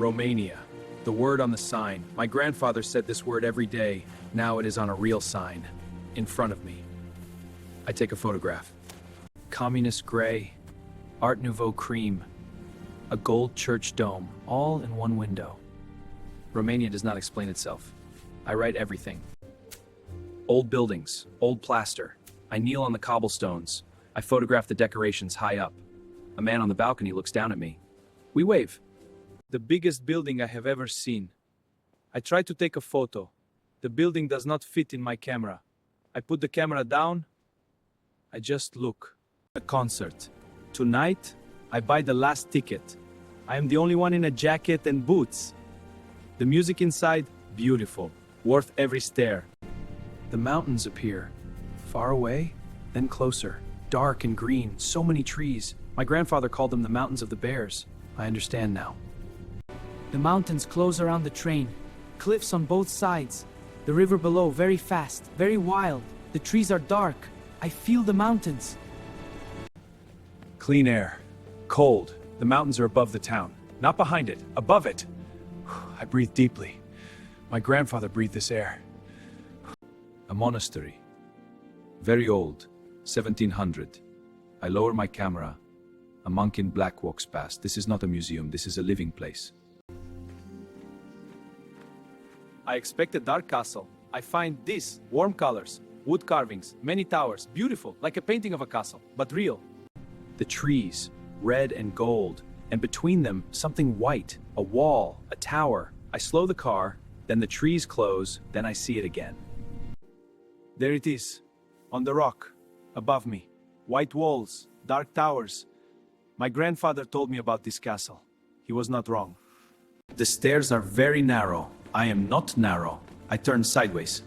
Romania. The word on the sign. My grandfather said this word every day. Now it is on a real sign. In front of me. I take a photograph. Communist gray. Art Nouveau cream. A gold church dome. All in one window. Romania does not explain itself. I write everything. Old buildings. Old plaster. I kneel on the cobblestones. I photograph the decorations high up. A man on the balcony looks down at me. We wave. The biggest building I have ever seen. I try to take a photo. The building does not fit in my camera. I put the camera down. I just look. A concert. Tonight, I buy the last ticket. I am the only one in a jacket and boots. The music inside, beautiful. Worth every stare. The mountains appear. Far away, then closer. Dark and green, so many trees. My grandfather called them the mountains of the bears. I understand now. The mountains close around the train. Cliffs on both sides. The river below very fast, very wild. The trees are dark. I feel the mountains. Clean air. Cold. The mountains are above the town. Not behind it, above it. I breathe deeply. My grandfather breathed this air. A monastery. Very old. 1700. I lower my camera. A monk in black walks past. This is not a museum, this is a living place. I expect a dark castle. I find this, warm colors, wood carvings, many towers, beautiful, like a painting of a castle, but real. The trees, red and gold, and between them, something white, a wall, a tower. I slow the car, then the trees close, then I see it again. There it is, on the rock, above me. White walls, dark towers. My grandfather told me about this castle. He was not wrong. The stairs are very narrow. I am not narrow. I turn sideways.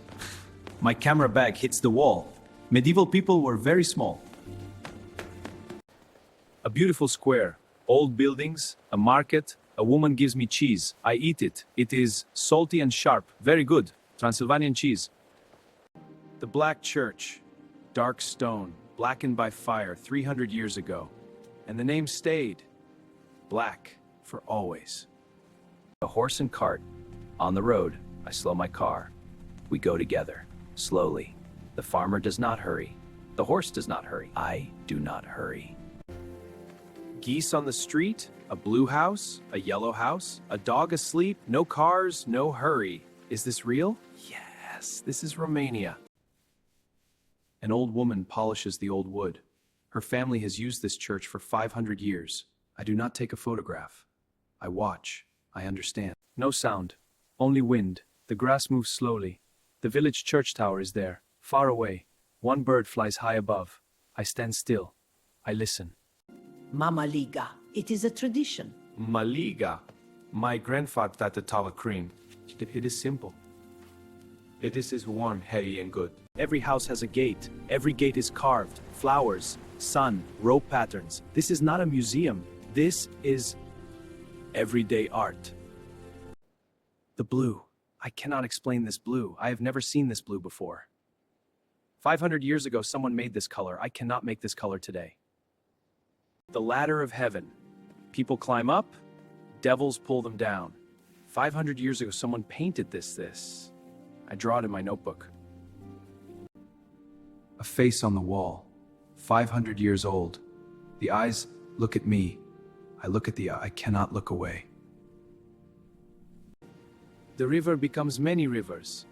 My camera bag hits the wall. Medieval people were very small. A beautiful square. Old buildings, a market. A woman gives me cheese. I eat it. It is salty and sharp. Very good. Transylvanian cheese. The black church. Dark stone. Blackened by fire 300 years ago. And the name stayed. Black for always. A horse and cart. On the road, I slow my car. We go together, slowly. The farmer does not hurry. The horse does not hurry. I do not hurry. Geese on the street, a blue house, a yellow house, a dog asleep, no cars, no hurry. Is this real? Yes, this is Romania. An old woman polishes the old wood. Her family has used this church for 500 years. I do not take a photograph. I watch. I understand. No sound. Only wind. The grass moves slowly. The village church tower is there, far away. One bird flies high above. I stand still. I listen. Mama Liga. It is a tradition. Maliga. My grandfather had the tall cream. It is simple. It is warm, heavy, and good. Every house has a gate. Every gate is carved. Flowers, sun, rope patterns. This is not a museum. This is everyday art. The blue. I cannot explain this blue. I have never seen this blue before. 500 years ago, someone made this color. I cannot make this color today. The ladder of heaven. People climb up, devils pull them down. 500 years ago, someone painted this. I draw it in my notebook. A face on the wall. 500 years old. The eyes look at me. I look at the eye. I cannot look away. The river becomes many rivers,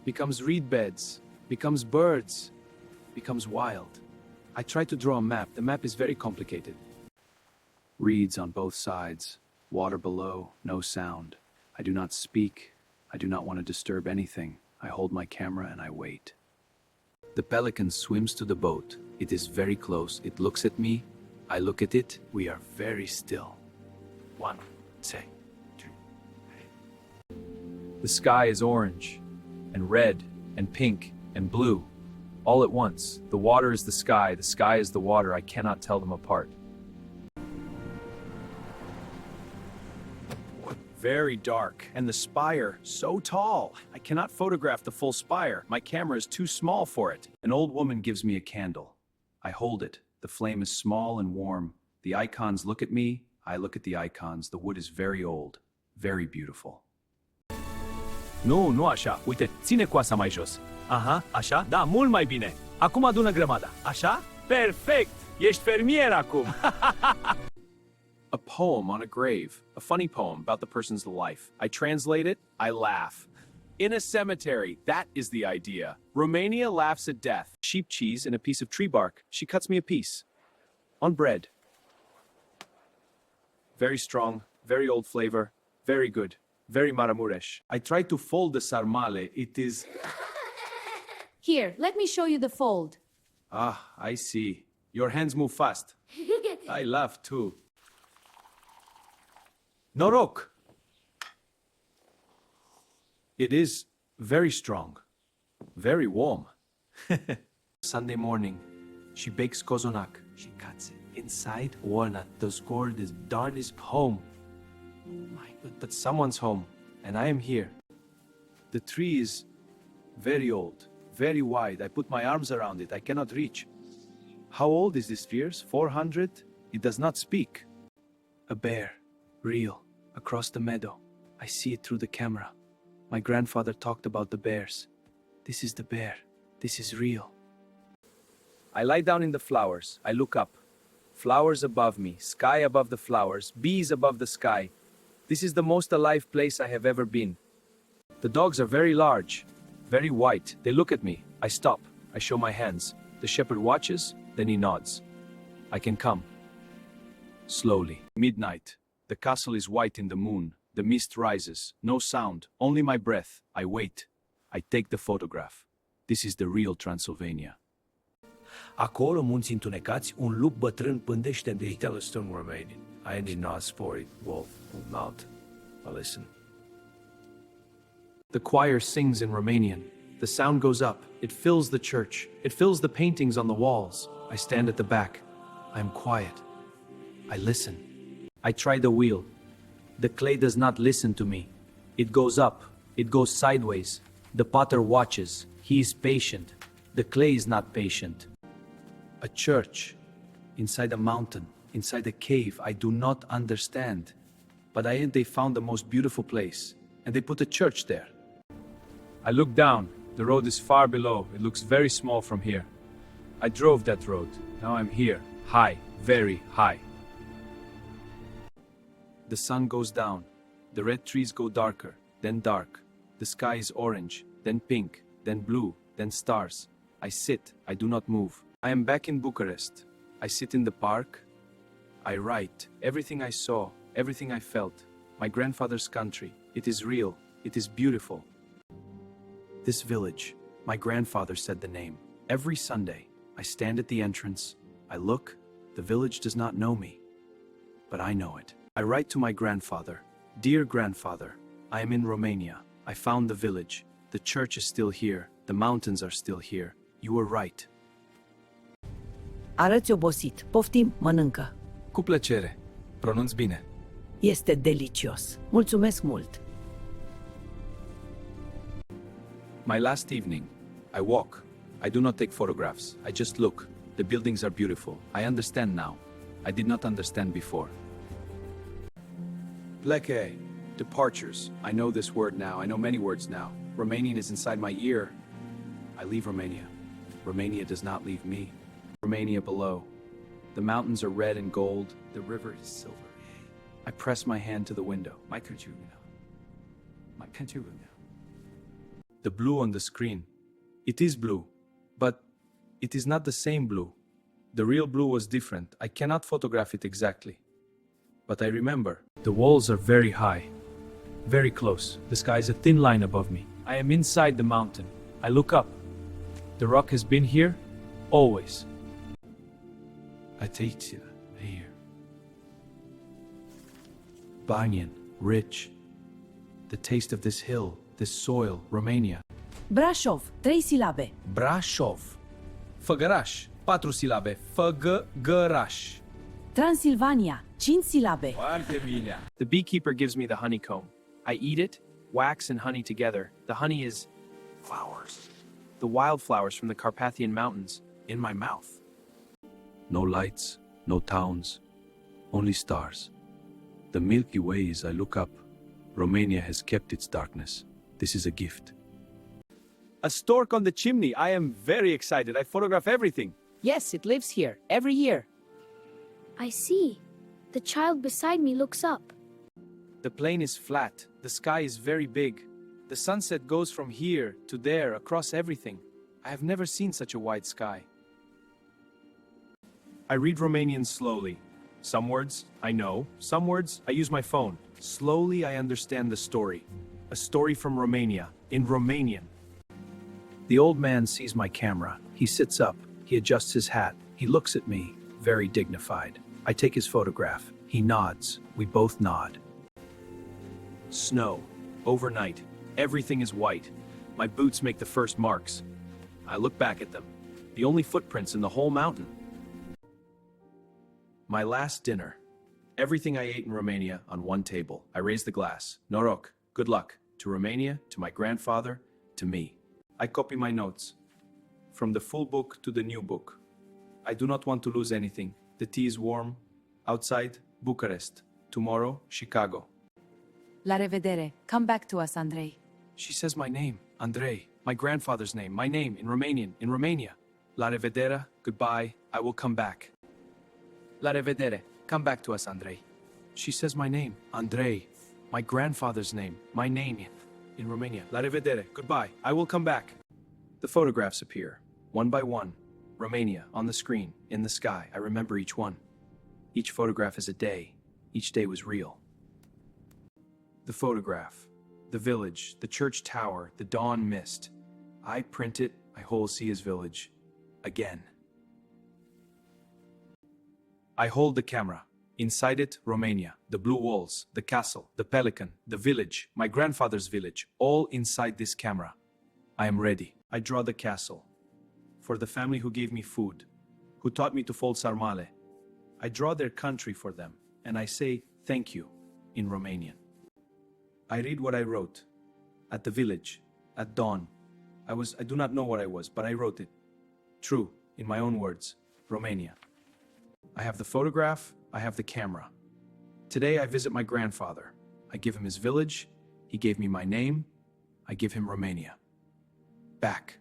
becomes reed beds, becomes birds, becomes wild. I try to draw a map. The map is very complicated. Reeds on both sides, water below, no sound. I do not speak. I do not want to disturb anything. I hold my camera and I wait. The pelican swims to the boat. It is very close. It looks at me. I look at it. We are very still. 1, 2, 3. The sky is orange, and red, and pink, and blue. All at once. The water is the sky is the water. I cannot tell them apart. Very dark, and the spire, so tall. I cannot photograph the full spire. My camera is too small for it. An old woman gives me a candle. I hold it. The flame is small and warm. The icons look at me. I look at the icons. The wood is very old. very beautiful. Nu așa. Uite, ține coasa mai jos. Aha, așa? Da, mult mai bine. Acum adună grămada. Așa? Perfect! Ești fermier acum! A poem on a grave. A funny poem about the person's life. I translate it, I laugh. In a cemetery, that is the idea. Romania laughs at death. Sheep cheese and a piece of tree bark. She cuts me a piece. On bread. Very strong, very old flavor, very good, very Maramures. I tried to fold the sarmale. It is... Here, let me show you the fold. Ah, I see. Your hands move fast. I laugh too. Noroc! It is very strong, very warm. Sunday morning, she bakes kozonak. She cuts it inside walnut. The gourd is darn is home. My God, but someone's home, and I am here. The tree is very old, very wide. I put my arms around it. I cannot reach. How old is this fierce? 400? It does not speak. A bear, real, across the meadow. I see it through the camera. My grandfather talked about the bears. This is the bear. This is real. I lie down in the flowers. I look up. Flowers above me, sky above the flowers, bees above the sky. This is the most alive place I have ever been. The dogs are very large, very white. They look at me. I stop. I show my hands. The shepherd watches, then he nods. I can come. Slowly. Midnight. The castle is white in the moon. The mist rises. No sound, only my breath. I wait. I take the photograph. This is the real Transylvania. Acolo, munți întunecați, un lup bătrân pândește de Tell a stone Romanian. I did not sport it, wolf, mouth. I listen. The choir sings in Romanian. The sound goes up. It fills the church. It fills the paintings on the walls. I stand at the back. I am quiet. I listen. I try the wheel. The clay does not listen to me. It goes up. It goes sideways. The potter watches. He is patient. The clay is not patient. A church. Inside a mountain. Inside a cave. I do not understand. But they found the most beautiful place. And they put a church there. I look down. The road is far below. It looks very small from here. I drove that road. Now I'm here. High. Very high. The sun goes down. The red trees go darker, then dark. The sky is orange, then pink, then blue, then stars. I sit. I do not move. I am back in Bucharest. I sit in the park. I write. Everything I saw, everything I felt. My grandfather's country. It is real. It is beautiful. This village. My grandfather said the name. Every Sunday, I stand at the entrance. I look. The village does not know me. But I know it. I write to my grandfather. Dear grandfather, I am in Romania. I found the village. The church is still here. The mountains are still here. You were right. Arăți obosit. Poftim, mănâncă. Cu plăcere. Pronunț bine. Este delicios. Mulțumesc mult. My last evening, I walk. I do not take photographs. I just look. The buildings are beautiful. I understand now. I did not understand before. Plece. Departures. I know this word now. I know many words now. Romanian is inside my ear. I leave Romania. Romania does not leave me. Romania below. The mountains are red and gold. The river is silver. I press my hand to the window. My country now. My country now. The blue on the screen. It is blue, but it is not the same blue. The real blue was different. I cannot photograph it exactly. But I remember. The walls are very high, very close. The sky is a thin line above me. I am inside the mountain. I look up. The rock has been here, always. I take it here. Banyan, rich. The taste of this hill, this soil, Romania. Brașov, 3 silabe. Brașov. Făgăraș, 4 silabe. Făgăraș. Transylvania, 5 silabe. The beekeeper gives me the honeycomb. I eat it, wax and honey together. The honey is flowers. The wildflowers from the Carpathian Mountains in my mouth. No lights, no towns, only stars. The Milky Way as I look up. Romania has kept its darkness. This is a gift. A stork on the chimney. I am very excited. I photograph everything. Yes, it lives here, every year. I see. The child beside me looks up. The plain is flat. The sky is very big. The sunset goes from here to there across everything. I have never seen such a wide sky. I read Romanian slowly. Some words I know, some words I use my phone. Slowly I understand the story. A story from Romania, in Romanian. The old man sees my camera. He sits up. He adjusts his hat. He looks at me, very dignified. I take his photograph. He nods. We both nod. Snow. Overnight. Everything is white. My boots make the first marks. I look back at them. The only footprints in the whole mountain. My last dinner. Everything I ate in Romania on one table. I raise the glass. Noroc. Good luck. To Romania, to my grandfather, to me. I copy my notes. From the full book to the new book. I do not want to lose anything. The tea is warm. Outside, Bucharest. Tomorrow, Chicago. La revedere. Come back to us, Andrei. She says my name, Andrei, my grandfather's name, my name in Romanian, in Romania. La revedere, goodbye, I will come back. La revedere, come back to us, Andrei. She says my name, Andrei, my grandfather's name, my name in Romania. La revedere, goodbye, I will come back. The photographs appear, one by one. Romania, on the screen, in the sky, I remember each one. Each photograph is a day. Each day was real. The photograph, the village, the church tower, the dawn mist. I print it, I whole see his village. Again. I hold the camera. Inside it, Romania, the blue walls, the castle, the pelican, the village, my grandfather's village, all inside this camera. I am ready. I draw the castle. For the family who gave me food, who taught me to fold sarmale. I draw their country for them, and I say thank you in Romanian. I read what I wrote. At the village, at dawn. I do not know what I was, but I wrote it. True, in my own words, Romania. I have the photograph, I have the camera. Today I visit my grandfather. I give him his village, he gave me my name, I give him Romania. Back.